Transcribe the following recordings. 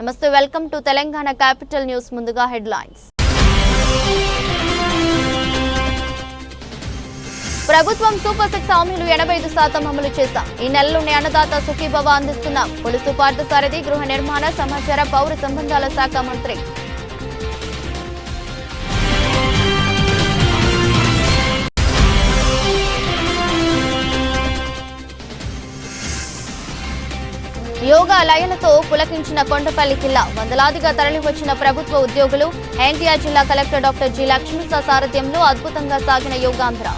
నమస్తే, welcome to Telangana capital news. ముందుగా headlines. ప్రభుత్వం సూపర్ 6 హామీలు 85% అమలు చేశాం. ఈ నెలలోనే అన్నదాత సుఖీభవ అందిస్తున్నాం. కొలుసు పార్థసారథి గృహ నిర్మాణ సమాచార పౌర సంబంధాల శాఖ మంత్రి. యోగా లయలతో పులకించిన కొండపల్లి కిల్లా. వందలాదిగా తరలివచ్చిన ప్రభుత్వ ఉద్యోగులు. ఎన్టీఆర్ జిల్లా కలెక్టర్ డాక్టర్ జి లక్ష్మీసా సారథ్యంలో అద్భుతంగా సాగిన యోగాంధ్ర.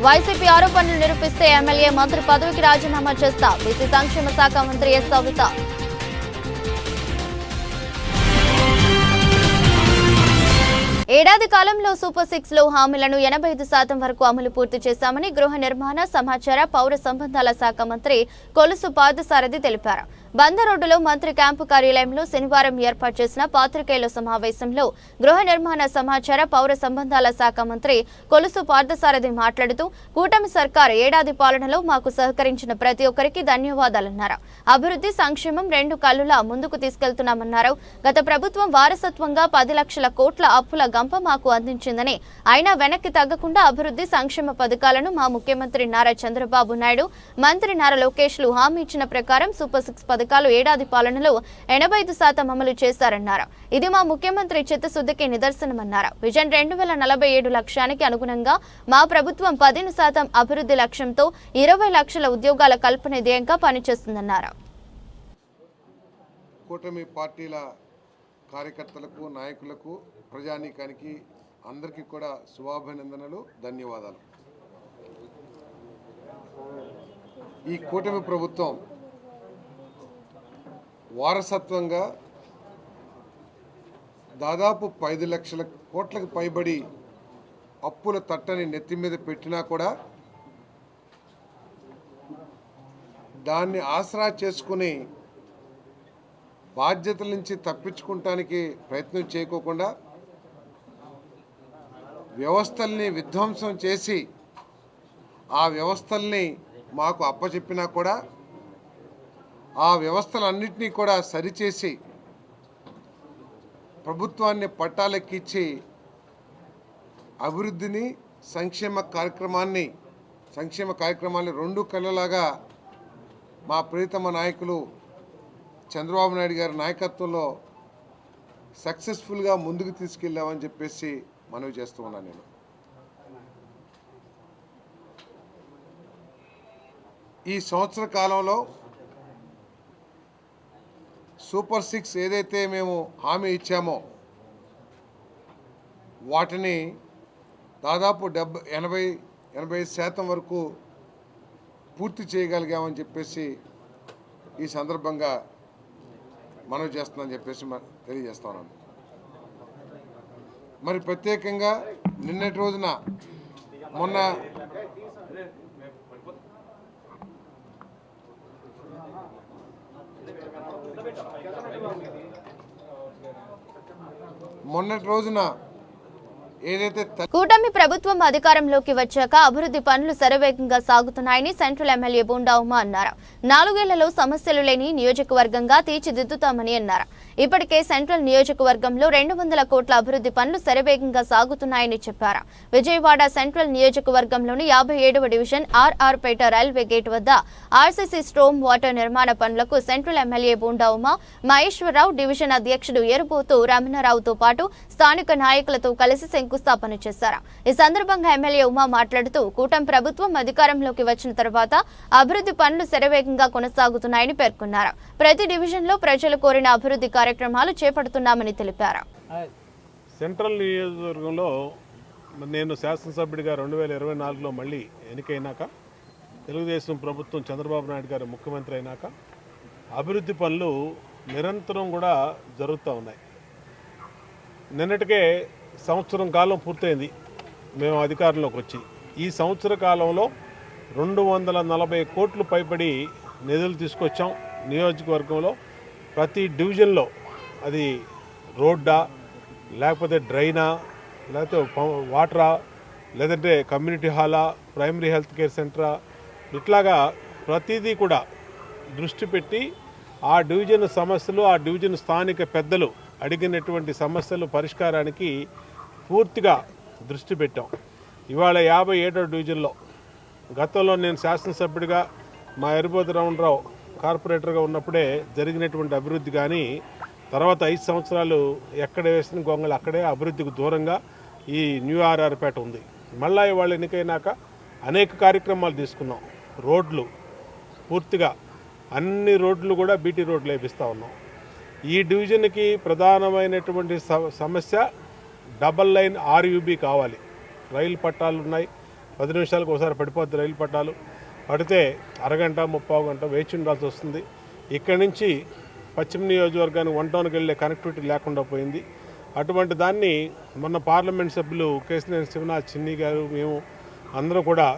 వైసీపీ ఆరోపణలు నిరూపిస్తే ఎమ్మెల్యే మంత్రి పదవికి రాజీనామా చేస్తా. బీసీ సంక్షేమ శాఖ మంత్రి ఎస్ సవిత. ఏడాది కాలంలో సూపర్ 6లో హామీలను 85% వరకు అమలు పూర్తి చేశామని గృహ నిర్మాణ సమాచార పౌర సంబంధాల శాఖ మంత్రి కొలుసు పార్థసారథి తెలిపారు. బందరోడ్డులో మంత్రి క్యాంపు కార్యాలయంలో శనివారం ఏర్పాటు చేసిన పాత్రికేయుల సమావేశంలో గృహ నిర్మాణ సమాచార పౌర సంబంధాల శాఖ మంత్రి కొలుసు పార్థసారథి మాట్లాడుతూ, కూటమి సర్కార్ ఏడాది పాలనలో మాకు సహకరించిన ప్రతి ఒక్కరికి ధన్యవాదాలన్నారు. అభివృద్ధి సంక్షేమం 2 కళ్లులా ముందుకు తీసుకెళ్తున్నామన్నారు. గత ప్రభుత్వం వారసత్వంగా 10 లక్షల కోట్ల అప్పుల గంప మాకు అందించిందని, అయినా వెనక్కి తగ్గకుండా అభివృద్ధి సంక్షేమ పథకాలను మా ముఖ్యమంత్రి నారా చంద్రబాబు నాయుడు, మంత్రి నారా లోకేష్లు హామీ ఇచ్చిన ప్రకారం సూపర్ 6 పథకాలు ఏడాది పాలనలో 85% అమలు చేశారన్నారు. ఇది మా ముఖ్యమంత్రి చిత్తశుద్ధికి నిదర్శనమన్నారు. విజన్ 2047 లక్ష్యానికి అనుగుణంగా మా ప్రభుత్వం 15% అభివృద్ధి లక్ష్యంతో 20 లక్షల ఉద్యోగాల కల్పన ధ్యేయంగా పనిచేస్తుందన్నారు. కూటమి పార్టీల కార్యకర్తలకు, నాయకులకు, ప్రజానీకానికి అందరికీ కూడా శుభాభినందనలు, ధన్యవాదాలు. ఈ కూటమి ప్రభుత్వం వారసత్వంగా దాదాపు 10 లక్షల కోట్లకు పైబడి అప్పుల తట్టని నెత్తి మీద పెట్టినా కూడా దాన్ని ఆసరా చేసుకుని బాధ్యతల నుంచి తప్పించుకుంటానికి ప్రయత్నం చేయకోకుండా వ్యవస్థల్ని విధ్వంసం చేసి ఆ వ్యవస్థల్ని మాకు అప్పచెప్పినా కూడా ఆ వ్యవస్థలన్నింటినీ కూడా సరిచేసి ప్రభుత్వాన్ని పట్టాలెక్కించి అభివృద్ధిని సంక్షేమ కార్యక్రమాన్ని 2 కళ్ళలాగా మా ప్రియతమ నాయకులు చంద్రబాబు నాయుడు గారి నాయకత్వంలో సక్సెస్ఫుల్గా ముందుకు తీసుకెళ్ళామని చెప్పేసి మనవి చేస్తూ ఉన్నాను. నేను ఈ సంవత్సర కాలంలో సూపర్ 6 ఏదైతే మేము హామీ ఇచ్చామో వాటిని దాదాపు 80% వరకు పూర్తి చేయగలిగామని చెప్పేసి ఈ సందర్భంగా మనవి చేస్తున్నాను చెప్పేసి తెలియజేస్తా ఉన్నాను. మరి ప్రత్యేకంగా నిన్నటి రోజున మొన్నటి రోజున ఏదైతే కూటమి ప్రభుత్వం అధికారంలోకి వచ్చాక అభివృద్ధి పనులు శరవేగంగా సాగుతున్నాయని సెంట్రల్ ఎమ్మెల్యే బోండా ఉమా అన్నారు. 4 ఏళ్లలో సమస్యలు లేని నియోజకవర్గంగా తీర్చిదిద్దుతామని అన్నారు. ఇప్పటికే సెంట్రల్ నియోజకవర్గంలో 200 కోట్ల అభివృద్ధి పనులు శరవేగంగా సాగుతున్నాయని చెప్పారు. విజయవాడ సెంట్రల్ నియోజకవర్గంలోని 57వ డివిజన్ ఆర్ఆర్పేట రైల్వే గేట్ వద్ద ఆర్సీసీ స్ట్రోమ్ వాటర్ నిర్మాణ పనులకు central MLA Bonda Uma, Maheswararao, division అధ్యక్షుడు ఎరుబోతు రమణారావుతో పాటు స్థానిక నాయకులతో కలిసి శంకుస్థాపన చేశారు. ఈ సందర్భంగా ఎమ్మెల్యే ఉమా మాట్లాడుతూ, కూటమి ప్రభుత్వం అధికారంలోకి వచ్చిన తర్వాత అభివృద్ధి పనులు శరవేగంగా కొనసాగుతున్నాయని పేర్కొన్నారు. ప్రతి డివిజన్లో ప్రజలు కోరిన అభివృద్ధి కార్యక్రమాలు చేపడుతున్నామని తెలిపారు. సెంట్రల్ నియోజకవర్గంలో నేను శాసనసభ్యుడిగా 2024లో మళ్ళీ ఎన్నికైనాక తెలుగుదేశం ప్రభుత్వం చంద్రబాబు నాయుడు గారు ముఖ్యమంత్రి అయినాక అభివృద్ధి పనులు నిరంతరం కూడా జరుగుతూ ఉన్నాయి. నిన్నటికే సంవత్సరం కాలం పూర్తయింది మేము అధికారంలోకి వచ్చి. ఈ సంవత్సర కాలంలో 240 కోట్లు పైబడి నిధులు తీసుకొచ్చాం. నియోజకవర్గంలో ప్రతి డివిజన్లో అది రోడ్డా లేకపోతే డ్రైనా లేకపోతే వాటరా, లేదంటే కమ్యూనిటీ హాలా, ప్రైమరీ హెల్త్ కేర్ సెంటరా, ఇట్లాగా ప్రతిదీ కూడా దృష్టి పెట్టి ఆ డివిజన్ సమస్యలు, ఆ డివిజన్ స్థానిక పెద్దలు అడిగినటువంటి సమస్యలు పరిష్కారానికి పూర్తిగా దృష్టి పెట్టాం. ఇవాళ 57వ డివిజన్లో గతంలో నేను శాసనసభ్యుడిగా మా ఎరుబోతు రామరావు కార్పొరేటర్గా ఉన్నప్పుడే జరిగినటువంటి అభివృద్ధి కానీ తర్వాత 5 సంవత్సరాలు ఎక్కడ వేసిన గొంగలు అక్కడే అభివృద్ధికి దూరంగా ఈ న్యూ ఆర్ఆర్పేట ఉంది. మళ్ళీ ఇవాళ ఎన్నికైనాక అనేక కార్యక్రమాలు తీసుకున్నాం. రోడ్లు పూర్తిగా అన్ని రోడ్లు కూడా బీటీ రోడ్లు వేపిస్తూ ఉన్నాం. ఈ డివిజన్కి ప్రధానమైనటువంటి సమస్య డబల్ లైన్ ఆర్యూబీ కావాలి. రైలు పట్టాలు ఉన్నాయి, 10 నిమిషాలకు ఒకసారి పడిపోద్ది రైలు పట్టాలు. పడితే అరగంట 30 గంట వేచి ఉండాల్సి వస్తుంది. ఇక్కడి నుంచి పశ్చిమ నియోజకవర్గానికి 1 టౌన్కి వెళ్ళే కనెక్టివిటీ లేకుండా పోయింది. అటువంటి దాన్ని మొన్న పార్లమెంట్ సభ్యులు కేసినేని శివనాథ్ చిన్ని గారు మేము అందరూ కూడా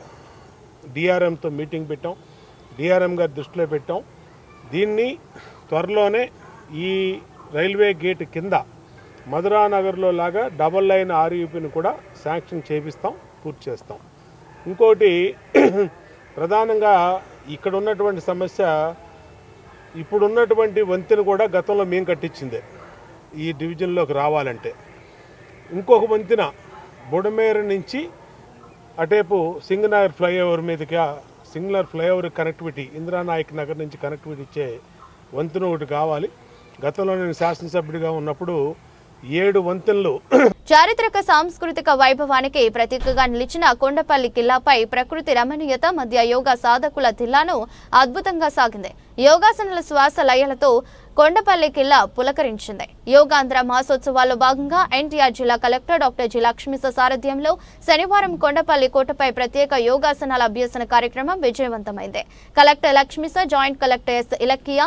డిఆర్ఎంతో మీటింగ్ పెట్టాం. డిఆర్ఎం గారి దృష్టిలో పెట్టాం. దీన్ని త్వరలోనే ఈ రైల్వే గేట్ కింద మధురానగర్లో లాగా డబల్ లైన్ ఆర్యూపీని కూడా శాంక్షన్ చేపిస్తాం, పూర్తి చేస్తాం. ఇంకోటి ప్రధానంగా ఇక్కడ ఉన్నటువంటి సమస్య, ఇప్పుడున్నటువంటి వంతెన కూడా గతంలో మేము కట్టించిందే ఈ డివిజన్లోకి రావాలంటే. ఇంకొక వంతెన బుడమేరు నుంచి అటేపు సింగనగర్ ఫ్లైఓవర్ మీదుగా సింగనగర్ ఫ్లైఓవర్ కనెక్టివిటీ, ఇందిరానాయక్ నగర్ నుంచి కనెక్టివిటీ ఇచ్చే వంతెన ఒకటి కావాలి. గతంలో నేను శాసనసభ్యుడిగా ఉన్నప్పుడు 7 వంతెనలు. చారిత్రక సాంస్కృతిక వైభవానికి ప్రతీకగా నిలిచిన కొండపల్లి కిల్లాపై ప్రకృతి రమణీయత మధ్య యోగా సాధకుల దిల్లాను అద్భుతంగా సాగింది. యోగాసనాల శ్వాస లయలతో కొండపల్లి కిల్లా పులకరించింది. యోగాంధ్ర మాసోత్సవాల్లో భాగంగా ఎన్టీఆర్ జిల్లా కలెక్టర్ డాక్టర్ జి లక్ష్మీస సారథ్యంలో శనివారం కొండపల్లి కోటపై ప్రత్యేక యోగాసనాల అభ్యసన కార్యక్రమం విజయవంతమైంది. Collector Lakshmisha, joint collector S Ilakkiya,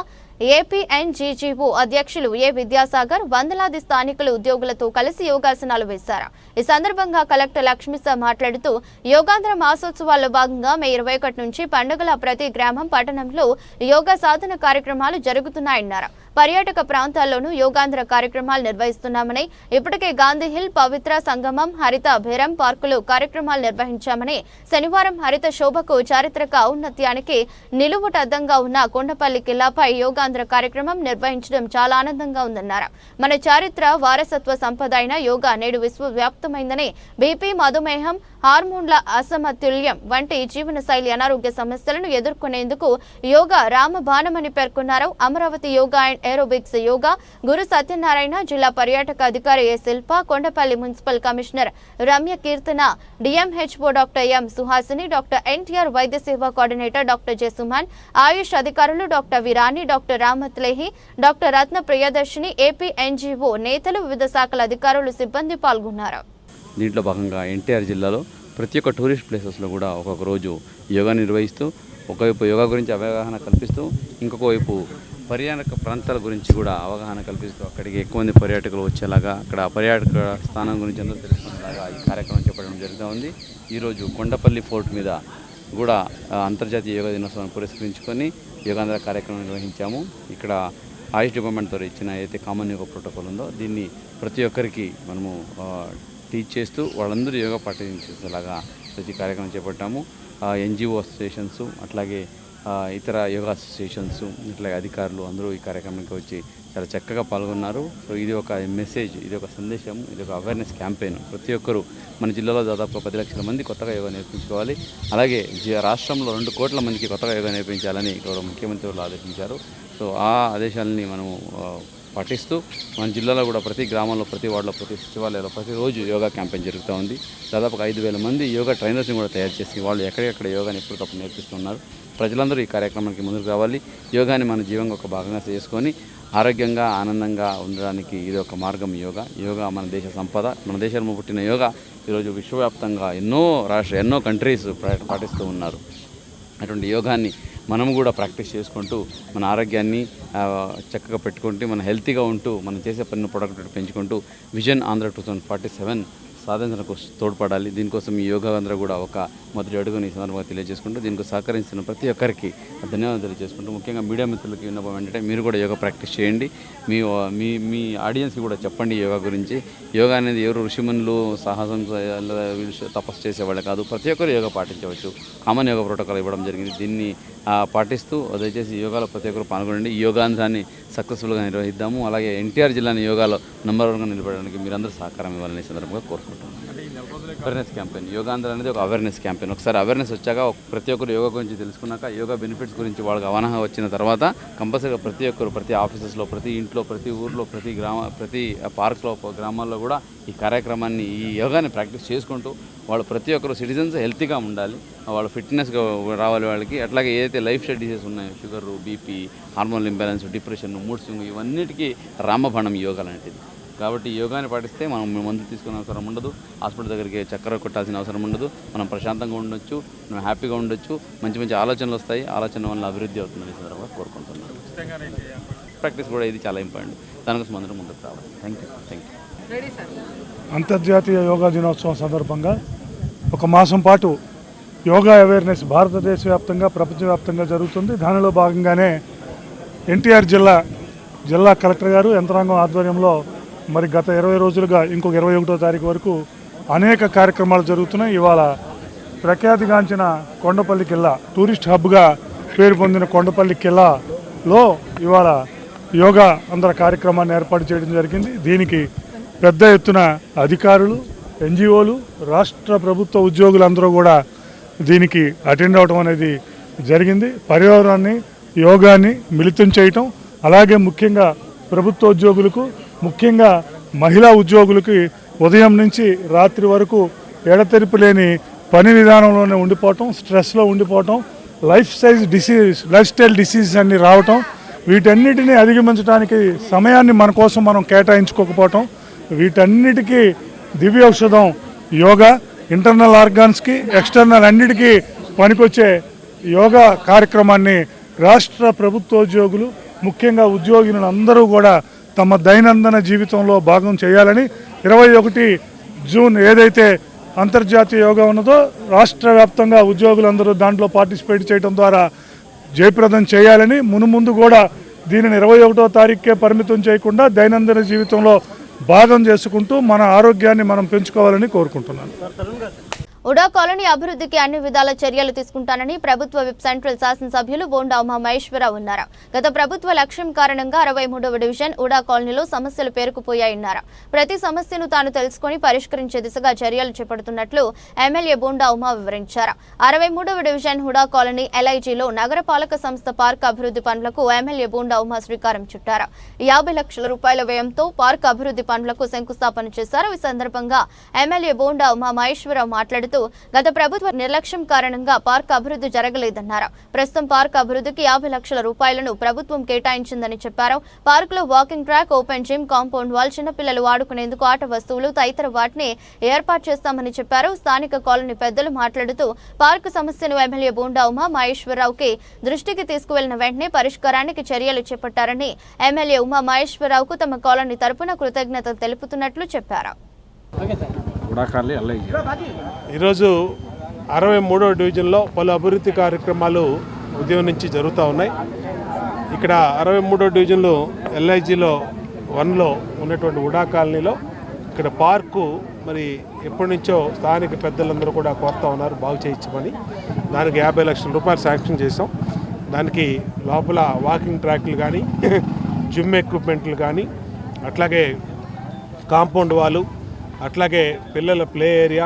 APNGGO అధ్యక్షులు ఏ విద్యాసాగర్, వందలాది స్థానికులు ఉద్యోగులతో కలిసి యోగాసనాలు వేశారు. ఈ సందర్భంగా కలెక్టర్ లక్ష్మీస మాట్లాడుతూ యోగాంధ్ర మాసోత్సవాల్లో భాగంగా మే 21 నుంచి పండుగల ప్రతి గ్రామం, పట్టణంలో యోగా సాధన కార్యక్రమాలు జరుగుతున్నాయన్నారు. పర్యాటక ప్రాంతాల్లోనూ యోగాంధ్ర కార్యక్రమాలు నిర్వహిస్తున్నామని, ఇప్పటికే గాంధీహిల్, పవిత్ర సంగమం, హరిత భేరం పార్కులు కార్యక్రమాలు నిర్వహించామని, శనివారం హరిత శోభకు చారిత్రక ఔన్నత్యానికి నిలువుటద్దంగా ఉన్న కొండపల్లి కిల్లాపై యోగాంధ్ర కార్యక్రమం నిర్వహించడం చాలా ఆనందంగా ఉందన్నారు. మన చారిత్ర వారసత్వ సంపద అయిన యోగా నేడు విశ్వవ్యాప్తమైందని, బీపీ, మధుమేహం, హార్మోన్ల అసమతుల్యం వంటి జీవనశైలి అనారోగ్య సమస్యలను ఎదుర్కొనేందుకు యోగా రామబాణమని పేర్కొన్నారు. అమరావతి యోగా అండ్ ఏరోబిక్స్ యోగా గురు సత్యనారాయణ, జిల్లా పర్యాటక అధికారి A Shilpa, Kondapalli municipal commissioner Ramya Keerthana, DMHO doctor M Suhasini, doctor NTR వైద్య సేవా coordinator doctor J Suman, AYUSH అధికారులు doctor Virani, doctor Ramatlehi, doctor Ratna Priyadarshini, AP NGO నేతలు, వివిధ శాఖల అధికారులు, సిబ్బంది పాల్గొన్నారు. దీంట్లో భాగంగా ఎన్టీఆర్ జిల్లాలో ప్రతి ఒక్క టూరిస్ట్ ప్లేసెస్లో కూడా ఒక్కొక్క రోజు యోగా నిర్వహిస్తూ, ఒకవైపు యోగా గురించి అవగాహన కల్పిస్తూ, ఇంకొక వైపు పర్యాటక ప్రాంతాల గురించి కూడా అవగాహన కల్పిస్తూ అక్కడికి ఎక్కువ మంది పర్యాటకులు వచ్చేలాగా, అక్కడ పర్యాటక స్థానం గురించి అందరూ తెలుసుకునేలాగా ఈ కార్యక్రమం చెప్పడం జరుగుతూ ఉంది. ఈరోజు కొండపల్లి ఫోర్ట్ మీద కూడా అంతర్జాతీయ యోగా దినోత్సవాన్ని పురస్కరించుకొని యోగాంధ్ర కార్యక్రమం నిర్వహించాము. ఇక్కడ ఆయుష్ డిపార్ట్మెంట్తో ఇచ్చిన ఏదైతే కామన్ యోగా ప్రోటోకాల్ ఉందో దీన్ని ప్రతి ఒక్కరికి మనము టీచ్ చేస్తూ వాళ్ళందరూ యోగా పాటించేలాగా ప్రతి కార్యక్రమం చేపట్టాము. ఎన్జిఓ అసోసియేషన్స్, అట్లాగే ఇతర యోగా అసోసియేషన్స్, ఇట్లాగే అధికారులు అందరూ ఈ కార్యక్రమానికి వచ్చి చాలా చక్కగా పాల్గొన్నారు. సో ఇది ఒక మెసేజ్, ఇది ఒక సందేశం, ఇది ఒక అవేర్నెస్ క్యాంపెయిన్. ప్రతి ఒక్కరూ మన జిల్లాలో దాదాపు 10 లక్షల మంది కొత్తగా యోగా నేర్పించుకోవాలి. అలాగే రాష్ట్రంలో 2 కోట్ల మందికి కొత్తగా యోగా నేర్పించాలని గౌరవ ముఖ్యమంత్రి వాళ్ళు ఆదేశించారు. సో ఆ ఆదేశాలని మనము పాటిస్తూ మన జిల్లాలో కూడా ప్రతి గ్రామంలో, ప్రతి వార్డులో, ప్రతి సచివాలయంలో ప్రతిరోజు యోగా క్యాంపెయిన్ జరుగుతూ ఉంది. దాదాపుగా 5,000 మంది యోగా ట్రైనర్స్ని కూడా తయారు చేసి వాళ్ళు ఎక్కడెక్కడ యోగాని ఎప్పటికప్పుడు నేర్పిస్తున్నారు. ప్రజలందరూ ఈ కార్యక్రమానికి ముందుకు రావాలి. యోగాని మన జీవనంలో ఒక భాగంగా చేసుకొని ఆరోగ్యంగా, ఆనందంగా ఉండడానికి ఇది ఒక మార్గం. యోగా మన దేశ సంపద. మన దేశంలో పుట్టిన యోగా ఈరోజు విశ్వవ్యాప్తంగా ఎన్నో కంట్రీస్ పాటిస్తూ ఉన్నారు. అటువంటి యోగాన్ని మనం కూడా ప్రాక్టీస్ చేసుకుంటూ మన ఆరోగ్యాన్ని చక్కగా పెట్టుకుంటూ, మన హెల్తీగా ఉంటూ, మనం చేసే పనిని ప్రొడక్టివిటీ పెంచుకుంటూ విజన్ ఆంధ్ర 2047 సాధించడానికి తోడ్పడాలి. దీనికోసం ఈ యోగా అందరూ కూడా ఒక మొదటి అడుగుని ఈ సందర్భంగా తెలియజేసుకుంటూ దీనికి సహకరిస్తున్న ప్రతి ఒక్కరికి ధన్యవాదాలు తెలియజేసుకుంటూ ముఖ్యంగా మీడియా మిత్రులకి విన్నపం ఏంటంటే మీరు కూడా యోగా ప్రాక్టీస్ చేయండి. మీ మీ మీ ఆడియన్స్కి కూడా చెప్పండి యోగా గురించి. యోగా అనేది ఎవరు ఋషిమునులు సాహసం తపస్సు చేసేవాళ్ళు కాదు, ప్రతి ఒక్కరు యోగా పాటించవచ్చు. కామన్ యోగా ప్రోటోకాల్ ఇవ్వడం జరిగింది. దీన్ని పాటిస్తూ దయచేసి యోగాలో ప్రతి ఒక్కరు పాల్గొనండి. ఈ యోగాంశాన్ని సక్సెస్ఫుల్గా నిర్వహిద్దాము. అలాగే ఎన్టీఆర్ జిల్లాని యోగాలో నంబర్ 1గా నిలబడడానికి మీరందరూ సహకారం ఇవ్వాలని సందర్భంగా కోరుకుంటున్నాను. అవేర్నెస్ క్యాంపెయిన్ యోగాంధ్ర అనేది ఒక అవేర్నెస్ క్యాంపెయిన్. ఒకసారి అవేర్నెస్ వచ్చాక ప్రతి ఒక్కరు యోగా గురించి తెలుసుకున్నాక యోగా బెనిఫిట్స్ గురించి వాళ్ళకి అవగాహన వచ్చిన తర్వాత కంపల్సరీగా ప్రతి ఒక్కరు ప్రతి ఆఫీసెస్లో, ప్రతి ఇంట్లో, ప్రతి ఊర్లో, ప్రతి పార్క్లో, గ్రామాల్లో కూడా ఈ కార్యక్రమాన్ని ఈ యోగాని ప్రాక్టీస్ చేసుకుంటూ వాళ్ళు ప్రతి ఒక్కరు సిటిజన్స్ హెల్తీగా ఉండాలి, వాళ్ళు ఫిట్నెస్గా రావాలి. వాళ్ళకి అట్లాగే ఏదైతే లైఫ్ స్టైల్ డిసీజెస్ ఉన్నాయో sugar, BP, hormonal imbalance, depression, mood swing ఇవన్నిటికీ రామబాణం యోగా లాంటిది. కాబట్టి యోగాని పాటిస్తే మనం మందులు తీసుకునే అవసరం ఉండదు, హాస్పిటల్ దగ్గరికి చక్కెర కొట్టాల్సిన అవసరం ఉండదు, మనం ప్రశాంతంగా ఉండొచ్చు, మనం హ్యాపీగా ఉండొచ్చు, మంచి మంచి ఆలోచనలు వస్తాయి, ఆలోచన వల్ల అభివృద్ధి అవుతుందని సందర్భంగా కోరుకుంటున్నాను. ప్రాక్టీస్ కూడా ఇది చాలా ఇంపార్టెంట్, దానికోసం అందరూ ముందుకు రావాలి. Thank you. అంతర్జాతీయ యోగా దినోత్సవం సందర్భంగా ఒక మాసం పాటు యోగా అవేర్నెస్ భారతదేశ వ్యాప్తంగా, ప్రపంచవ్యాప్తంగా జరుగుతుంది. దానిలో భాగంగానే ఎన్టీఆర్ జిల్లా కలెక్టర్ గారు యంత్రాంగం ఆధ్వర్యంలో మరి గత 20 రోజులుగా ఇంకొక 21వ తారీఖు వరకు అనేక కార్యక్రమాలు జరుగుతున్నాయి. ఇవాళ ప్రఖ్యాతిగాంచిన కొండపల్లి కిల్లా, టూరిస్ట్ హబ్గా పేరు పొందిన కొండపల్లి కిల్లాలో ఇవాళ యోగా అందర కార్యక్రమాన్ని ఏర్పాటు చేయడం జరిగింది. దీనికి పెద్ద ఎత్తున అధికారులు, ఎన్జిఓలు, రాష్ట్ర ప్రభుత్వ ఉద్యోగులందరూ కూడా దీనికి అటెండ్ అవడం అనేది జరిగింది. పర్యావరణాన్ని, యోగాన్ని మిళితం చేయటం, అలాగే ముఖ్యంగా ప్రభుత్వ ఉద్యోగులకు, ముఖ్యంగా మహిళా ఉద్యోగులకి ఉదయం నుంచి రాత్రి వరకు ఎడతెరిపి లేని పని విధానంలోనే ఉండిపోవటం, స్ట్రెస్లో ఉండిపోవటం, లైఫ్ స్టైల్ డిసీజ్ అన్ని రావటం, వీటన్నిటిని అధిగమించడానికి సమయాన్ని మన కోసం మనం కేటాయించుకోకపోవటం, వీటన్నిటికీ దివ్య ఔషధం యోగా. ఇంటర్నల్ ఆర్గాన్స్కి, ఎక్స్టర్నల్ అన్నిటికీ పనికొచ్చే యోగా కార్యక్రమాన్ని రాష్ట్ర ప్రభుత్వోద్యోగులు, ముఖ్యంగా ఉద్యోగులు అందరూ కూడా తమ దైనందిన జీవితంలో భాగం చేయాలని 21 జూన్ ఏదైతే అంతర్జాతీయ యోగా ఉన్నదో రాష్ట్ర వ్యాప్తంగా ఉద్యోగులందరూ దాంట్లో పార్టిసిపేట్ చేయడం ద్వారా జయప్రదం చేయాలని, మునుముందు కూడా దీనిని 21వ తారీఖుకే పరిమితం చేయకుండా దైనందిన జీవితంలో భాగం చేసుకుంటూ మన ఆరోగ్యాన్ని మనం పెంచుకోవాలని కోరుకుంటున్నాను. ఉడా కాలనీ అభివృద్ధికి అన్ని విధాల చర్యలు తీసుకుంటానని ప్రభుత్వ విప్ సెంట్రల్ శాసనసభ్యులు బోండా ఉమా మహేశ్వరరావు అన్నారు. గత ప్రభుత్వ లక్ష్యం కారణంగా 63వ డివిజన్ ఉడా కాలనీలో సమస్యలు పేరుకుపోయాయన్నారు. ప్రతి సమస్యను తాను తెలుసుకుని పరిష్కరించే దిశగా చర్యలు చేపడుతున్నట్లు ఎమ్మెల్యే బోండా ఉమా వివరించారు. 63వ డివిజన్ ఉడా కాలనీ ఎల్ఐజీలో నగరపాలక సంస్థ పార్క్ అభివృద్ధి పనులకు ఎమ్మెల్యే బోండా ఉమా శ్రీకారం చుట్టారు. 50 లక్షల రూపాయల వ్యయంతో పార్క్ అభివృద్ధి పనులకు శంకుస్థాపన చేశారు. ఈ సందర్భంగా ఎమ్మెల్యే బోండా ఉమా మహేశ్వరరావు మాట్లాడుతూ గత ప్రభుత్వ నిర్లక్ష్యం కారణంగా పార్క్ అభివృద్ధి జరగలేదన్నారు. ప్రస్తుతం పార్క్ అభివృద్ధికి 50 లక్షల రూపాయలను ప్రభుత్వం కేటాయించిందని చెప్పారు. పార్కులో walking track, open gym, compound wall, చిన్నపిల్లలు ఆడుకునేందుకు ఆట వస్తువులు తదితర వాటిని ఏర్పాటు చేస్తామని చెప్పారు. స్థానిక కాలనీ పెద్దలు మాట్లాడుతూ పార్కు సమస్యను ఎమ్మెల్యే బోండా ఉమా మహేశ్వరరావుకి దృష్టికి తీసుకువెళ్లిన వెంటనే పరిష్కారానికి చర్యలు చేపట్టారని ఎమ్మెల్యే ఉమా మహేశ్వరరావుకు తమ కాలనీ తరపున కృతజ్ఞతలు తెలుపుతున్నట్లు చెప్పారు. ఈరోజు 63వ డివిజన్లో పలు అభివృద్ధి కార్యక్రమాలు ఉదయం నుంచి జరుగుతూ ఉన్నాయి. ఇక్కడ 63వ డివిజన్లో ఎల్ఐజీలో 1లో ఉన్నటువంటి ఉడా కాలనీలో ఇక్కడ పార్కు మరి ఎప్పటి నుంచో స్థానిక పెద్దలందరూ కూడా కోరుతూ ఉన్నారు బాగు చేయించమని. దానికి 50 లక్షల రూపాయలు శాంక్షన్ చేసాం. దానికి లోపల వాకింగ్ ట్రాక్లు కానీ, జిమ్ ఎక్విప్మెంట్లు కానీ, అట్లాగే కాంపౌండ్ వాలు, అట్లాగే పిల్లల ప్లే ఏరియా,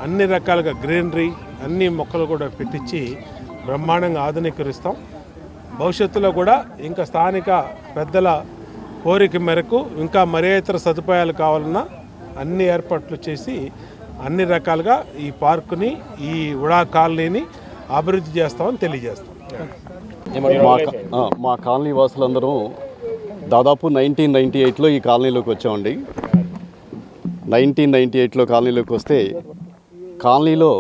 అన్ని రకాలుగా గ్రీనరీ, అన్ని మొక్కలు కూడా పెట్టించి బ్రహ్మాండంగా ఆధునీకరిస్తాం. భవిష్యత్తులో కూడా ఇంకా స్థానిక పెద్దల కోరిక మేరకు ఇంకా మరే ఇతర సదుపాయాలు కావాలన్నా అన్ని ఏర్పాట్లు చేసి అన్ని రకాలుగా ఈ పార్కుని, ఈ ఉడా కాలనీని అభివృద్ధి చేస్తామని తెలియజేస్తాం. మా కాలనీ వాసులందరూ దాదాపు 1998లో ఈ కాలనీలోకి వచ్చామండి. 1998లో కాలనీలోకి వస్తే కాలనీలో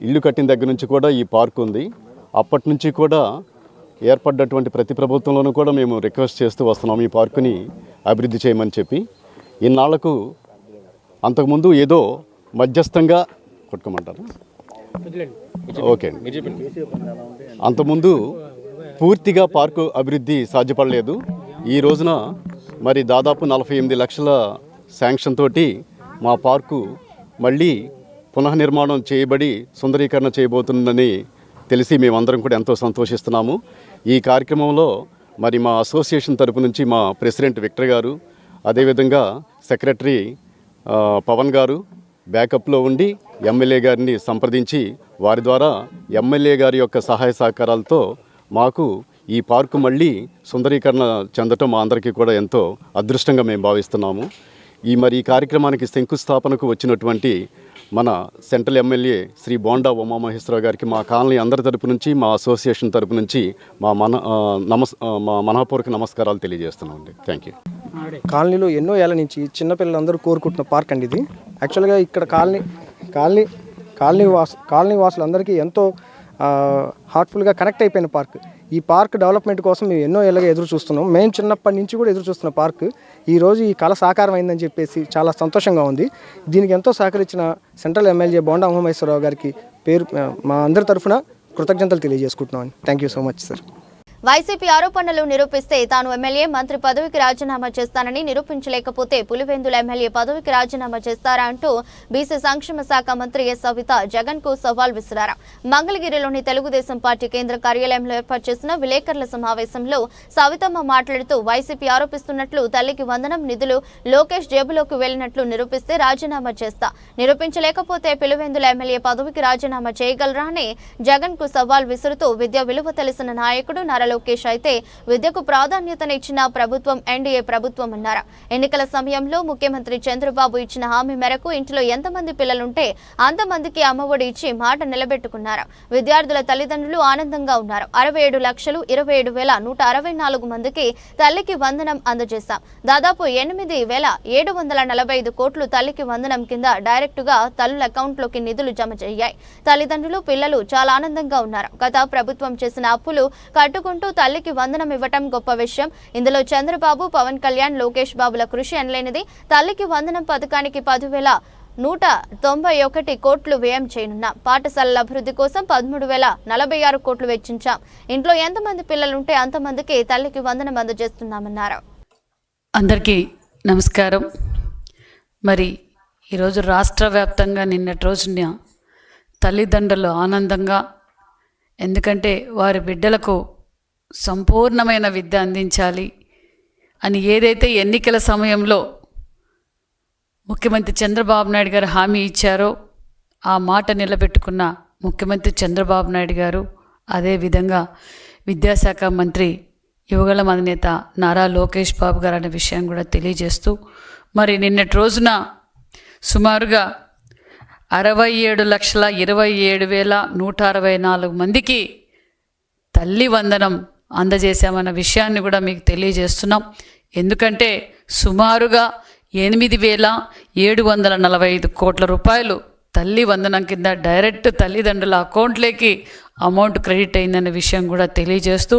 ఇల్లు కట్టిన దగ్గర నుంచి కూడా ఈ పార్క్ ఉంది. అప్పటి నుంచి కూడా ఏర్పడ్డటువంటి ప్రతి ప్రభుత్వంలోనూ కూడా మేము రిక్వెస్ట్ చేస్తూ వస్తున్నాం ఈ పార్కుని అభివృద్ధి చేయమని చెప్పి. ఇన్నాళ్లకు అంతకుముందు ఏదో మధ్యస్థంగా కొట్టుకోమంటారు. ఓకే అండి. అంతకుముందు పూర్తిగా పార్కు అభివృద్ధి సాధ్యపడలేదు. ఈ రోజున మరి దాదాపు 48 లక్షల శాంక్షన్ తోటి మా పార్కు మళ్ళీ పునఃనిర్మాణం చేయబడి సుందరీకరణ చేయబోతుందని తెలిసి మేమందరం కూడా ఎంతో సంతోషిస్తున్నాము. ఈ కార్యక్రమంలో మరి మా అసోసియేషన్ తరపు నుంచి మా ప్రెసిడెంట్ విక్టర్ గారు, అదేవిధంగా సెక్రటరీ పవన్ గారు బ్యాకప్లో ఉండి ఎమ్మెల్యే గారిని సంప్రదించి వారి ద్వారా ఎమ్మెల్యే గారి యొక్క సహాయ సహకారాలతో మాకు ఈ పార్కు మళ్ళీ సుందరీకరణ చెందటం మా అందరికీ కూడా ఎంతో అదృష్టంగా మేము భావిస్తున్నాము. ఈ కార్యక్రమానికి శంకుస్థాపనకు వచ్చినటువంటి మన సెంట్రల్ ఎమ్మెల్యే శ్రీ బోండా ఉమామహేశ్వరరావు గారికి మా కాలనీ అందరి తరపు నుంచి, మా అసోసియేషన్ తరపు నుంచి మా మనఃపూర్వక నమస్కారాలు తెలియజేస్తున్నాం అండి. Thank you. కాలనీలో ఎన్నో ఏళ్ళ నుంచి చిన్నపిల్లలందరూ కోరుకుంటున్న పార్క్ అండి ఇది. యాక్చువల్గా ఇక్కడ కాలనీ వాసులందరికీ ఎంతో హార్ట్ఫుల్గా కనెక్ట్ అయిపోయిన పార్క్. ఈ పార్క్ డెవలప్మెంట్ కోసం మేము ఎన్నో ఏళ్ళగా ఎదురు చూస్తున్నాం. మేము చిన్నప్పటి నుంచి కూడా ఎదురు చూస్తున్న పార్క్ ఈరోజు ఈ కళ సాకారం అయిందని చెప్పేసి చాలా సంతోషంగా ఉంది. దీనికి ఎంతో సహకరించిన సెంట్రల్ ఎమ్మెల్యే బోండా ఉమామహేశ్వరరావు గారికి మా అందరి తరఫున కృతజ్ఞతలు తెలియజేసుకుంటున్నాం. Thank you so much sir. YCP ఆరోపణలు నిరూపిస్తే తాను ఎమ్మెల్యే మంత్రి పదవికి రాజీనామా చేస్తానని, నిరూపించలేకపోతే పులివెందుల ఎమ్మెల్యే పదవికి రాజీనామా చేస్తారా అంటూ బీసీ సంక్షేమ శాఖ మంత్రి ఎస్ సవిత జగన్ కు సవాల్ విసిరారు. మంగళగిరిలోని తెలుగుదేశం పార్టీ కేంద్ర కార్యాలయంలో ఏర్పాటు చేసిన విలేకరుల సమావేశంలో సవితమ్మ మాట్లాడుతూ వైసీపీ ఆరోపిస్తున్నట్లు తల్లికి వందనం నిధులు లోకేష్ జేబులోకి వెళ్లినట్లు నిరూపిస్తే రాజీనామా చేస్తా, నిరూపించలేకపోతే పులివెందుల ఎమ్మెల్యే పదవికి రాజీనామా చేయగలరా అని జగన్ కు సవాల్ విసురుతూ విద్యా విలువ తెలిసిన నాయకుడు నారా లోకేష్ అయితే విద్యకు ప్రాధాన్యతనిచ్చిన ప్రభుత్వం ఎన్డీఏ ప్రభుత్వం అన్నారు. ఎన్నికల సమయంలో ముఖ్యమంత్రి చంద్రబాబు ఇచ్చిన హామీ మేరకు ఇంట్లో ఎంతమంది పిల్లలుంటే అంతమందికి అమ్మఒడి ఇచ్చి మాట నిలబెట్టుకున్నారు. విద్యార్థుల తల్లిదండ్రులు ఆనందంగా ఉన్నారు. 67,27,164 మందికి తల్లికి వందనం అందజేశాం. దాదాపు 8,745 కోట్లు తల్లికి వందనం కింద డైరెక్టుగా తల్లుల అకౌంట్లోకి నిధులు జమ అయ్యాయి. తల్లిదండ్రులు పిల్లలు చాలా ఆనందంగా ఉన్నారు. గత ప్రభుత్వం చేసిన అప్పులు కట్టుకుంటూ తల్లికి వందనం ఇవ్వటం గొప్ప విషయం. ఇందులో చంద్రబాబు, పవన్ కళ్యాణ్, లోకేష్ బాబుల కృషి అనలేనిది. తల్లికి వందనం పథకానికి 10,191 కోట్లు వ్యయం చేయనున్నాం. పాఠశాలల అభివృద్ధి కోసం 13,046 కోట్లు వెచ్చించాం. ఇంట్లో ఎంతమంది పిల్లలుంటే అంతమందికి తల్లికి వందనం అందజేస్తున్నామన్నారు. అందరికీ నమస్కారం. మరి ఈరోజు రాష్ట్ర వ్యాప్తంగా నిన్నటి రోజున తల్లిదండ్రులు ఆనందంగా, ఎందుకంటే వారి బిడ్డలకు సంపూర్ణమైన విద్య అందించాలి అని ఏదైతే ఎన్నికల సమయంలో ముఖ్యమంత్రి చంద్రబాబు నాయుడు గారు హామీ ఇచ్చారో ఆ మాట నిలబెట్టుకున్న ముఖ్యమంత్రి చంద్రబాబు నాయుడు గారు, అదేవిధంగా విద్యాశాఖ మంత్రి యువగళం అధినేత నారా లోకేష్ బాబు గారు అనే విషయం కూడా తెలియజేస్తూ, మరి నిన్నటి రోజున సుమారుగా 67,27,164 మందికి తల్లి వందనం అందజేశామన్న విషయాన్ని కూడా మీకు తెలియజేస్తున్నాం. ఎందుకంటే సుమారుగా 8,745 కోట్ల రూపాయలు తల్లి వందనం కింద డైరెక్ట్ తల్లిదండ్రుల అకౌంట్లోకి అమౌంట్ క్రెడిట్ అయిందన్న విషయం కూడా తెలియజేస్తూ,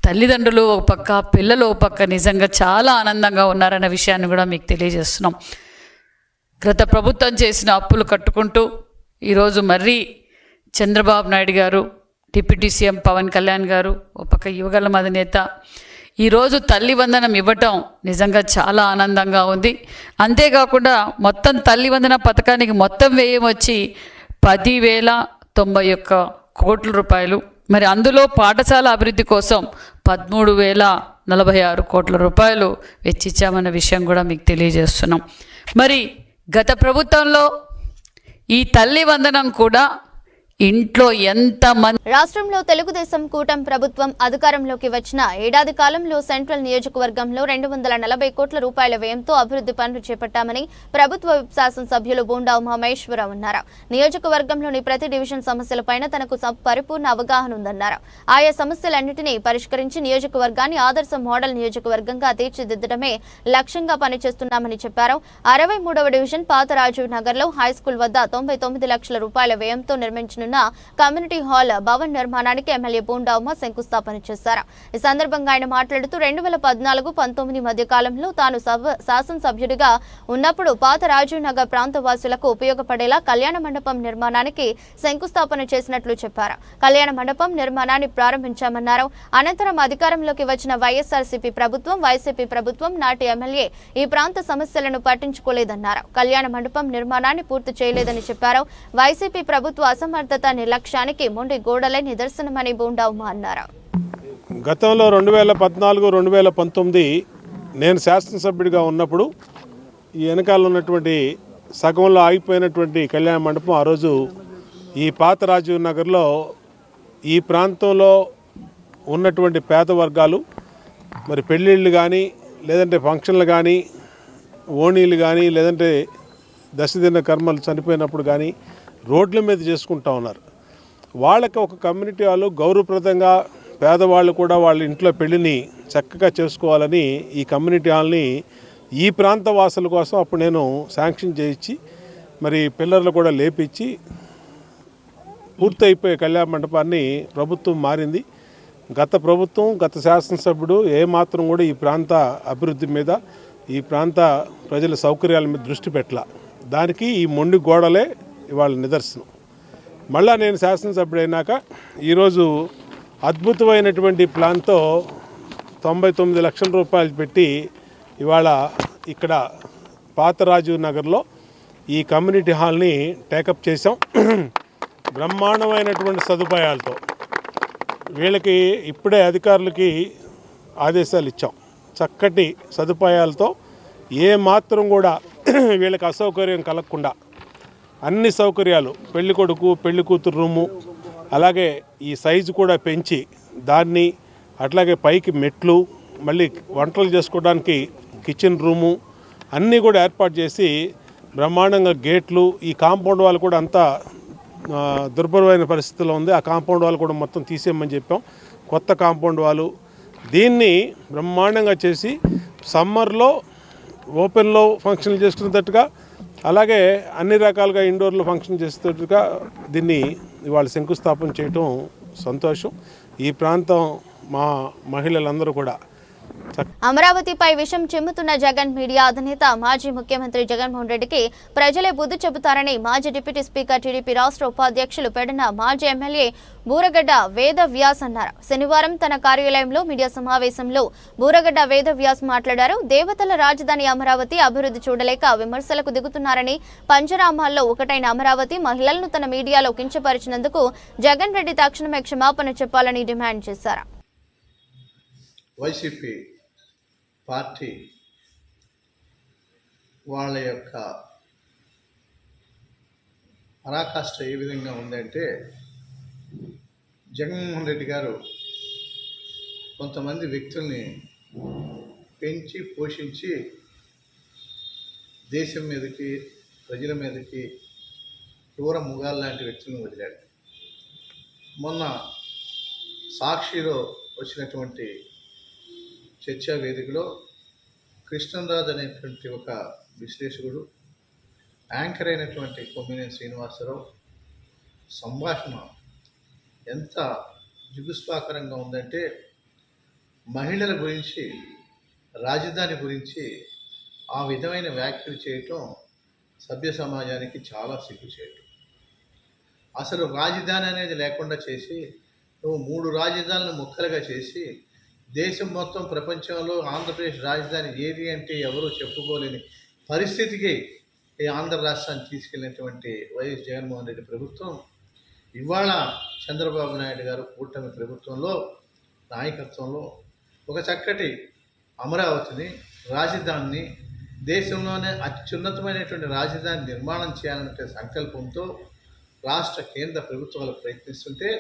తల్లిదండ్రులు ఒక పక్క, పిల్లలు ఒక పక్క నిజంగా చాలా ఆనందంగా ఉన్నారన్న విషయాన్ని కూడా మీకు తెలియజేస్తున్నాం. గత ప్రభుత్వం చేసిన అప్పులు కట్టుకుంటూ ఈరోజు మర్రి చంద్రబాబు నాయుడు గారు, డిప్యూటీ సీఎం పవన్ కళ్యాణ్ గారు, ఒక పక్క యువగళం అధినేత ఈరోజు తల్లి వందనం ఇవ్వటం నిజంగా చాలా ఆనందంగా ఉంది. అంతేకాకుండా మొత్తం తల్లి వందన పథకానికి మొత్తం వ్యయం వచ్చి 10,091 కోట్ల రూపాయలు. మరి అందులో పాఠశాల అభివృద్ధి కోసం 13,046 కోట్ల రూపాయలు వెచ్చించామన్న విషయం కూడా మీకు తెలియజేస్తున్నాం. మరి గత ప్రభుత్వంలో ఈ తల్లి వందనం కూడా ఇంట్లో ఎంతమంది. రాష్ట్రంలో తెలుగుదేశం కూటమి ప్రభుత్వం అధికారంలోకి వచ్చిన ఏడాది కాలంలో సెంట్రల్ నియోజకవర్గంలో 240 కోట్ల రూపాయల వ్యయంతో అభివృద్ధి పనులు చేపట్టామని ప్రభుత్వ శాసనసభ్యులు బోండా ఉమామహేశ్వరరావు అన్నారు. నియోజకవర్గంలోని ప్రతి డివిజన్ సమస్యలపైన తనకు పరిపూర్ణ అవగాహన ఉందన్నారు. ఆయా సమస్యలన్నింటినీ పరిష్కరించి నియోజకవర్గాన్ని ఆదర్శ మోడల్ నియోజకవర్గంగా తీర్చిదిద్దడమే లక్ష్యంగా పనిచేస్తున్నామని చెప్పారు. 63వ డివిజన్ పాత రాజీవ్ నగర్లో హైస్కూల్ వద్ద 99 లక్షల రూపాయల వ్యయంతో నిర్మించనున్న వద్దనున్న కమ్యూనిటీ హాల్ భవన్ నిర్మాణానికి ఎమ్మెల్యే బోండా ఉమ శంకుస్థాపన చేశారు. ఈ సందర్భంగా ఆయన మాట్లాడుతూ 2014-19 మధ్య కాలంలో తాను శాసనసభ్యుడిగా ఉన్నప్పుడు పాత రాజీవ్ నగర్ ప్రాంత వాసులకు ఉపయోగపడేలా కళ్యాణ మండపం నిర్మాణానికి శంకుస్థాపన చేసినట్లు చెప్పారు. కళ్యాణ మండపం నిర్మాణాన్ని ప్రారంభించామన్నారు. అనంతరం అధికారంలోకి వచ్చిన వైఎస్ఆర్సీపీ ప్రభుత్వం, వైసీపీ ప్రభుత్వం నాటి ఎమ్మెల్యే ఈ ప్రాంత సమస్యలను పట్టించుకోలేదన్నారు. కళ్యాణ మండపం నిర్మాణాన్ని పూర్తి చేయలేదని చెప్పారు. వైసీపీ ప్రభుత్వ అసమర్థత, నిర్లక్ష్యానికి మొండి గోడలే నిదర్శనమని బోండా ఉమ అన్నారు. గతంలో 2014-2019 నేను శాసనసభ్యుడిగా ఉన్నప్పుడు ఈ వెనకాల ఉన్నటువంటి సగంలో ఆగిపోయినటువంటి కళ్యాణ మండపం ఆ రోజు ఈ పాత రాజీవ్ నగర్లో ఈ ప్రాంతంలో ఉన్నటువంటి పేద వర్గాలు మరి పెళ్ళిళ్ళు కానీ, లేదంటే ఫంక్షన్లు కానీ, ఓణీలు కానీ, లేదంటే దశదిన కర్మలు చనిపోయినప్పుడు కానీ రోడ్ల మీద చేసుకుంటా ఉన్నారు. వాళ్ళకి ఒక కమ్యూనిటీ వాళ్ళు గౌరవప్రదంగా పేదవాళ్ళు కూడా వాళ్ళ ఇంట్లో పెళ్లిని చక్కగా చేసుకోవాలని ఈ కమ్యూనిటీ హాల్ని ఈ ప్రాంత వాసుల కోసం అప్పుడు నేను శాంక్షన్ చేయించి మరి పిల్లర్లు కూడా లేపించి పూర్తయిపోయే కళ్యాణ మండపాన్ని ప్రభుత్వం మారింది. గత ప్రభుత్వం, గత శాసనసభ్యుడు ఏమాత్రం కూడా ఈ ప్రాంత అభివృద్ధి మీద, ఈ ప్రాంత ప్రజల సౌకర్యాల మీద దృష్టి పెట్టాల. దానికి ఈ మొండి గోడలే ఇవాళ నిదర్శనం. మళ్ళా నేను శాసనసభ్యుడైనాక ఈరోజు అద్భుతమైనటువంటి ప్లాన్తో 99 లక్షల రూపాయలు పెట్టి ఇవాళ ఇక్కడ పాత రాజీవ్ నగర్లో ఈ కమ్యూనిటీ హాల్ని టేకప్ చేసాం. బ్రహ్మాండమైనటువంటి సదుపాయాలతో వీళ్ళకి ఇప్పుడే అధికారులకి ఆదేశాలు ఇచ్చాం. చక్కటి సదుపాయాలతో ఏ మాత్రం కూడా వీళ్ళకి అసౌకర్యం కలగకుండా అన్ని సౌకర్యాలు, పెళ్లి కొడుకు పెళ్లి కూతురు రూము, అలాగే ఈ సైజు కూడా పెంచి దాన్ని, అట్లాగే పైకి మెట్లు, మళ్ళీ వంటలు చేసుకోవడానికి కిచెన్ రూము అన్నీ కూడా ఏర్పాటు చేసి బ్రహ్మాండంగా గేట్లు, ఈ కాంపౌండ్ వాళ్ళు కూడా అంతా దుర్భరమైన పరిస్థితిలో ఉంది. ఆ కాంపౌండ్ వాళ్ళు కూడా మొత్తం తీసేయమని చెప్పాం. కొత్త కాంపౌండ్ వాళ్ళు దీన్ని బ్రహ్మాండంగా చేసి సమ్మర్లో ఓపెన్లో ఫంక్షన్లు చేసుకునేటట్టుగా, అలాగే అన్ని రకాలుగా ఇండోర్లో ఫంక్షన్ చేసేటట్టుగా దీన్ని ఇవాళ శంకుస్థాపన చేయటం సంతోషం. ఈ ప్రాంతం మా మహిళలందరూ కూడా అమరావతిపై విషం చిమ్ముతున్న జగన్ మీడియా అధినేత మాజీ ముఖ్యమంత్రి జగన్మోహన్ రెడ్డికి ప్రజలే బుద్ధి చెబుతారని మాజీ డిప్యూటీ స్పీకర్ టీడీపీ రాష్ట్ర ఉపాధ్యక్షులు పెడన మాజీ ఎమ్మెల్యే బూరగడ్డ వేదవ్యాస్ అన్నారు. శనివారం తన కార్యాలయంలో మీడియా సమావేశంలో బూరగడ్డ వేదవ్యాస్ మాట్లాడారు. దేవతల రాజధాని అమరావతి అభివృద్ధి చూడలేక విమర్శలకు దిగుతున్నారని, పంచరామాల్లో ఒకటైన అమరావతి మహిళలను తన మీడియాలో కించపరిచినందుకు జగన్ రెడ్డి తక్షణమే క్షమాపణ చెప్పాలని డిమాండ్ చేశారు. వైసీపీ పార్టీ వాళ్ళ యొక్క పరాకాష్ఠ ఏ విధంగా ఉందంటే, జగన్మోహన్ రెడ్డి గారు కొంతమంది వ్యక్తుల్ని పెంచి పోషించి దేశం మీదకి, ప్రజల మీదకి క్రూర ముగాలు లాంటి వ్యక్తులను వదిలాడు. మొన్న సాక్షిలో వచ్చినటువంటి చర్చా వేదికలో కృష్ణంరాజు అనేటువంటి ఒక విశ్లేషకుడు, యాంకర్ అయినటువంటి కొమ్మినేని శ్రీనివాసరావు సంభాషణ ఎంత జుగుస్పాకరంగా ఉందంటే, మహిళల గురించి, రాజధాని గురించి ఆ విధమైన వ్యాఖ్యలు చేయటం సభ్య సమాజానికి చాలా సిగ్గు చేయటం. అసలు రాజధాని అనేది లేకుండా చేసి, నువ్వు 3 రాజధానులను ముక్కలుగా చేసి దేశం మొత్తం ప్రపంచంలో ఆంధ్రప్రదేశ్ రాజధాని ఏది అంటే ఎవరూ చెప్పుకోలేని పరిస్థితికి ఈ ఆంధ్ర రాష్ట్రాన్ని తీసుకెళ్ళినటువంటి వైఎస్ జగన్మోహన్ రెడ్డి ప్రభుత్వం ఇవాళ చంద్రబాబు నాయుడు గారు కూటమి ప్రభుత్వంలో నాయకత్వంలో ఒక చక్కటి అమరావతిని, రాజధానిని, దేశంలోనే అత్యున్నతమైనటువంటి రాజధాని నిర్మాణం చేయాలనే సంకల్పంతో రాష్ట్ర కేంద్ర ప్రభుత్వాలు ప్రయత్నిస్తుంటే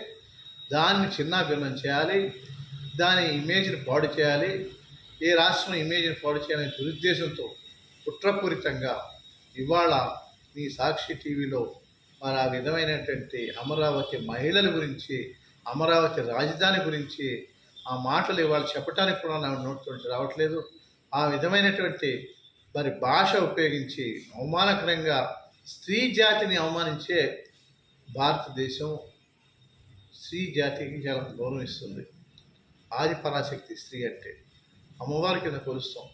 దాన్ని చిన్నాభిన్నం చేయాలి, దాని ఇమేజ్ని పాడు చేయాలి, ఏ రాష్ట్రం ఇమేజ్ని పాడు చేయాలనే దురుద్దేశంతో కుట్రపూరితంగా ఇవాళ మీ సాక్షి టీవీలో మరి ఆ విధమైనటువంటి అమరావతి మహిళల గురించి, అమరావతి రాజధాని గురించి ఆ మాటలు ఇవాళ చెప్పడానికి కూడా నా నోటితో రావట్లేదు. ఆ విధమైనటువంటి మరి భాష ఉపయోగించి అవమానకరంగా స్త్రీ జాతిని అవమానించే భారతదేశం స్త్రీ జాతికి చాలా గౌరవం ఇస్తుంది. ఆది పరాశక్తి స్త్రీ అంటే అమ్మవారి కింద కొలుస్తాం.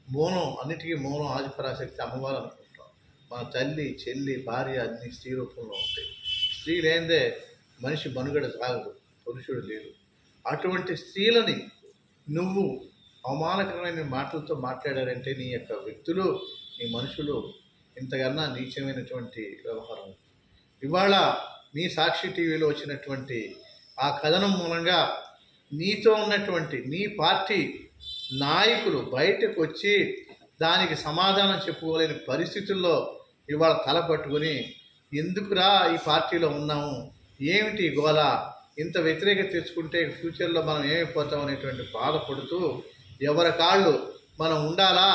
మూలం, అన్నిటికీ మూలం ఆది పరాశక్తి అమ్మవారు అనుకుంటాం. మన తల్లి, చెల్లి, భార్య అన్ని స్త్రీ రూపంలో ఉంటాయి. స్త్రీ లేనిదే మనిషి మనుగడ సాగదు, పురుషుడు లేడు. అటువంటి స్త్రీలని నువ్వు అవమానకరమైన మాటలతో మాట్లాడారంటే నీ యొక్క వ్యక్తులు, నీ మనుషులు ఇంతకన్నా నీచమైనటువంటి వ్యవహారం. ఇవాళ మీ సాక్షి టీవీలో వచ్చినటువంటి ఆ కథనం మూలంగా నీతో ఉన్నటువంటి నీ పార్టీ నాయకులు బయటకు వచ్చి దానికి సమాధానం చెప్పుకోలేని పరిస్థితుల్లో ఇవాళ తల పట్టుకుని ఎందుకురా ఈ పార్టీలో ఉన్నాము, ఏమిటి గోల, ఇంత వ్యతిరేకత తెచ్చుకుంటే ఫ్యూచర్లో మనం ఏమైపోతాం అనేటువంటి బాధపడుతూ ఎవరి కాళ్ళు మనం ఉండాలా,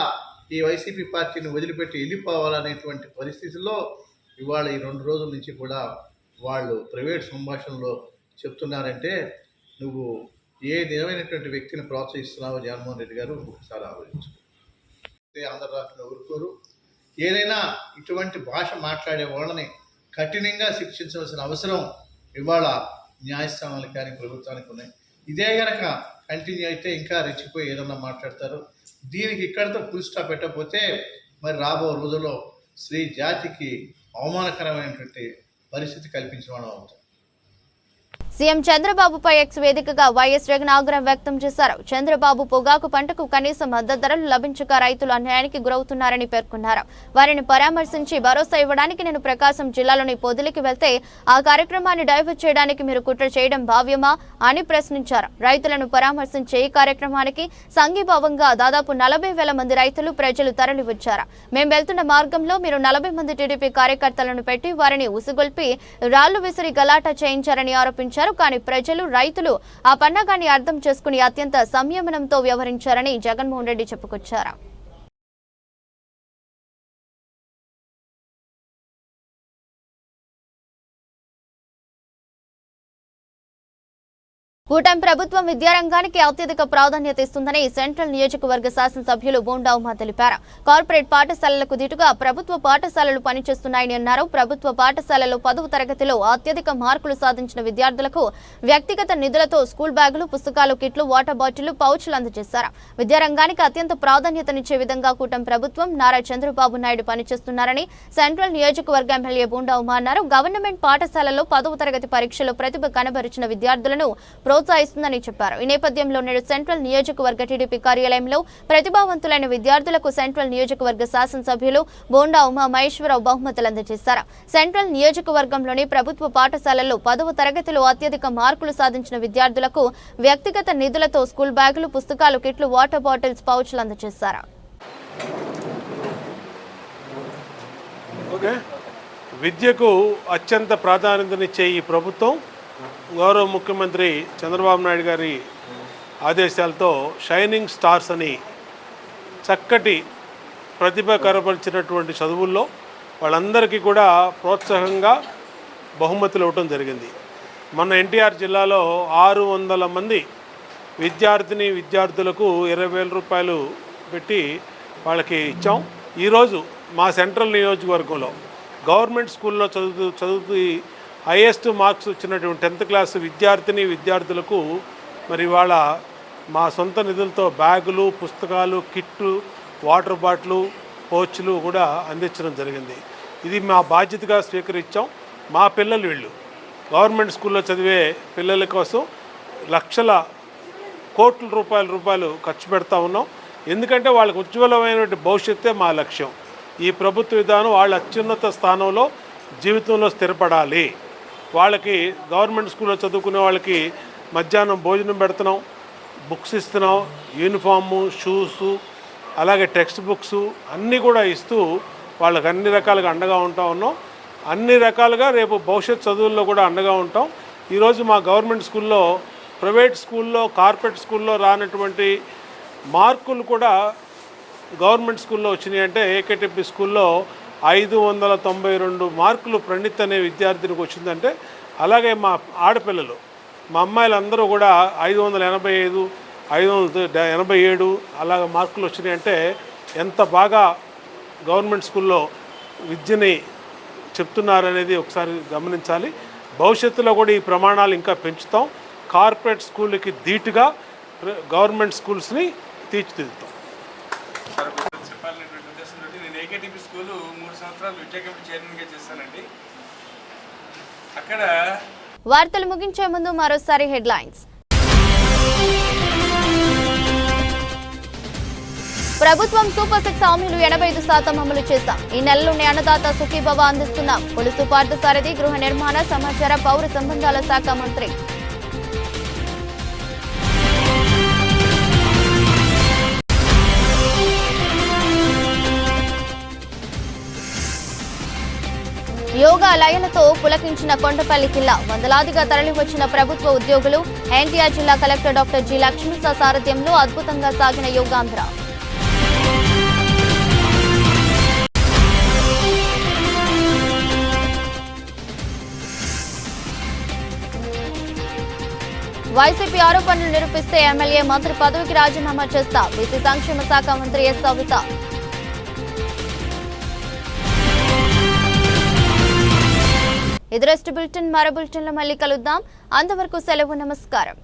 ఈ వైసీపీ పార్టీని వదిలిపెట్టి వెళ్ళిపోవాలనేటువంటి పరిస్థితుల్లో ఇవాళ ఈ 2 రోజుల నుంచి కూడా వాళ్ళు ప్రైవేట్ సంభాషణలో చెప్తున్నారంటే నువ్వు ఏ నిజమైనటువంటి వ్యక్తిని ప్రోత్సహిస్తున్నావో జగన్మోహన్ రెడ్డి గారు ఒకసారి ఆలోచించు. ఆంధ్ర రాష్ట్రంలో ఊరుకోరు. ఏదైనా ఇటువంటి భాష మాట్లాడే వాళ్ళని కఠినంగా శిక్షించవలసిన అవసరం ఇవాళ న్యాయస్థానాలకు కానీ ప్రభుత్వానికి ఉన్నాయి. ఇదే కనుక కంటిన్యూ అయితే ఇంకా రెచ్చిపోయి ఏదన్నా మాట్లాడతారు. దీనికి ఇక్కడితో ఫుల్ స్టాప్ పెట్టకపోతే మరి రాబో రోజుల్లో స్త్రీ జాతికి అవమానకరమైనటువంటి పరిస్థితి కల్పించిన వాళ్ళం అవుతాం. సీఎం చంద్రబాబుపై ఎక్స్ వేదికగా వైఎస్ జగన్ ఆగ్రహం వ్యక్తం చేశారు. చంద్రబాబు పొగాకు పంటకు కనీస మద్దతు ధరలు లభించక రైతులు అన్యాయానికి గురవుతున్నారని పేర్కొన్నారు. వారిని పరామర్శించి భరోసా ఇవ్వడానికి నేను ప్రకాశం జిల్లాలోని పొదిలికి వెళ్తే ఆ కార్యక్రమాన్ని డైవర్ట్ చేయడానికి మీరు కుట్ర చేయడం భావ్యమా అని ప్రశ్నించారు. రైతులను పరామర్శించే ఈ కార్యక్రమానికి సంఘీభావంగా దాదాపు 40,000 మంది రైతులు ప్రజలు తరలివచ్చారు. మేము వెళ్తున్న మార్గంలో మీరు 40 మంది టీడీపీ కార్యకర్తలను పెట్టి వారిని ఉసుగొల్పి రాళ్లు విసిరి గలాటా చేయించారని ఆరోపించారు. కానీ ప్రజలు, రైతులు ఆ పండగాన్ని అర్థం చేసుకుని అత్యంత సంయమనంతో వ్యవహరించారని జగన్మోహన్ రెడ్డి చెప్పుకొచ్చారు. కూటమి ప్రభుత్వం విద్యారంగానికి అత్యధిక ప్రాధాన్యత ఇస్తుందని సెంట్రల్ నియోజకవర్గ శాసనసభ్యులు బోండా ఉమా తెలిపారు. కార్పొరేట్ పాఠశాలలకు దిటుగా ప్రభుత్వ పాఠశాలలు పనిచేస్తున్నాయని అన్నారు. ప్రభుత్వ పాఠశాలలో 10వ తరగతిలో అత్యధిక మార్కులు సాధించిన విద్యార్థులకు వ్యక్తిగత నిధులతో స్కూల్ బ్యాగులు, పుస్తకాలు, కిట్లు, వాటర్ బాటిళ్లు, పౌచ్లు అందజేశారు. విద్యారంగానికి అత్యంత ప్రాధాన్యతనిచ్చే విధంగా కూటమి ప్రభుత్వం నారా చంద్రబాబు నాయుడు పనిచేస్తున్నారని సెంట్రల్ నియోజకవర్గ ఎమ్మెల్యే బోండా ఉమా అన్నారు. గవర్నమెంట్ పాఠశాలలో 10వ తరగతి పరీక్షలో ప్రతిభ కనబరిచిన విద్యార్థులను ప్రోత్సహిస్తుందని చెప్పారు. ఈ నేపథ్యంలో నేడు సెంట్రల్ నియోజకవర్గ టీడీపీ కార్యాలయంలో ప్రతిభావంతులైన విద్యార్థులకు సెంట్రల్ నియోజకవర్గ శాసనసభ్యులు బోండా ఉమా మహేశ్వరరావు బహుమతులు అందజేశారు. సెంట్రల్ నియోజకవర్గంలోని ప్రభుత్వ పాఠశాలల్లో 10వ తరగతిలో అత్యధిక మార్కులు సాధించిన విద్యార్థులకు వ్యక్తిగత నిధులతో స్కూల్ బ్యాగులు, పుస్తకాలు, కిట్లు, వాటర్ బాటిల్స్, పౌచ్లు అందజేశారు. విద్యకు అత్యంత ప్రాధాన్యతనిచ్చే ఈ ప్రభుత్వం గౌరవ ముఖ్యమంత్రి చంద్రబాబు నాయుడు గారి ఆదేశాలతో షైనింగ్ స్టార్స్ అని చక్కటి ప్రతిభ కనపరిచినటువంటి చదువుల్లో వాళ్ళందరికీ కూడా ప్రోత్సాహంగా బహుమతులు ఇవ్వటం జరిగింది. మొన్న ఎన్టీఆర్ జిల్లాలో 600 మంది విద్యార్థులకు 20,000 రూపాయలు పెట్టి వాళ్ళకి ఇచ్చాం. ఈరోజు మా సెంట్రల్ నియోజకవర్గంలో గవర్నమెంట్ స్కూల్లో చదువుతూ హైయెస్ట్ మార్క్స్ వచ్చినటువంటి 10th క్లాస్ విద్యార్థులకు మరి వాళ్ళ మా సొంత నిధులతో బ్యాగులు, పుస్తకాలు, కిట్లు, వాటర్ బాటిల్, పౌచ్లు కూడా అందించడం జరిగింది. ఇది మా బాధ్యతగా స్వీకరించాం. మా పిల్లలు వీళ్ళు గవర్నమెంట్ స్కూల్లో చదివే పిల్లల కోసం లక్షల కోట్ల రూపాయలు ఖర్చు పెడతా ఉన్నాం. ఎందుకంటే వాళ్ళకి ఉజ్వలమైనటువంటి భవిష్యత్తే మా లక్ష్యం. ఈ ప్రభుత్వ విధానం వాళ్ళ అత్యున్నత స్థానంలో జీవితంలో స్థిరపడాలి. వాళ్ళకి గవర్నమెంట్ స్కూల్లో చదువుకునే వాళ్ళకి మధ్యాహ్నం భోజనం పెడుతున్నాం, బుక్స్ ఇస్తున్నాం, యూనిఫాము, షూసు, అలాగే టెక్స్ట్ బుక్స్ అన్నీ కూడా ఇస్తూ వాళ్ళకి అన్ని రకాలుగా అండగా ఉంటా ఉన్నాం. అన్ని రకాలుగా రేపు భవిష్యత్ చదువుల్లో కూడా అండగా ఉంటాం. ఈరోజు మా గవర్నమెంట్ స్కూల్లో, ప్రైవేట్ స్కూల్లో, కార్పొరేట్ స్కూల్లో రానటువంటి మార్కులు కూడా గవర్నమెంట్ స్కూల్లో వచ్చినాయి. అంటే ఏకేటీపీ స్కూల్లో 592 మార్కులు ప్రణీత్ అనే విద్యార్థినికి వచ్చిందంటే, అలాగే మా ఆడపిల్లలు, మా అమ్మాయిలందరూ కూడా 585, 587 అలాగ మార్కులు వచ్చినాయి. అంటే ఎంత బాగా గవర్నమెంట్ స్కూల్లో విద్యని చెప్తున్నారనేది ఒకసారి గమనించాలి. భవిష్యత్తులో కూడా ఈ ప్రమాణాలు ఇంకా పెంచుతాం. కార్పొరేట్ స్కూళ్ళకి ధీటుగా గవర్నమెంట్ స్కూల్స్ని తీర్చిదిద్దుతాం. చెప్పాలనేటువంటి ఉద్దేశంతో నేను ఏకేటీపీ స్కూలు 3 సంవత్సరాలు విద్యా కమిటీ చైర్మన్గా చేశానండి. అక్కడ వార్తలు ముగించే ముందు మరోసారి హెడ్లైన్స్. ప్రభుత్వం సూపర్ 6 హామీలు 85% అమలు చేశాం. ఈ నెలలోనే అన్నదాత సుఖీభవ అందిస్తున్నాం. కొలుసు పార్థసారథి గృహ నిర్మాణ సమాచార పౌర సంబంధాల శాఖ మంత్రి. యోగా లయలతో పులకించిన కొండపల్లి కిల్లా. వందలాదిగా తరలివచ్చిన ప్రభుత్వ ఉద్యోగులు. ఎన్టీఆర్ జిల్లా కలెక్టర్ డాక్టర్ జి లక్ష్మీస సారథ్యంలో అద్భుతంగా సాగిన యోగాంధ్ర. వైసీపీ ఆరోపణలు నిరూపిస్తే ఎమ్మెల్యే మంత్రి పదవికి రాజీనామా చేస్తా. బీసీ సంక్షేమ శాఖ మంత్రి ఎస్ సవిత. ఇది రెస్ట్ బులెటిన్. మరో బులెటిన్లో మళ్ళీ కలుద్దాం. అంతవరకు సెలవు. నమస్కారం.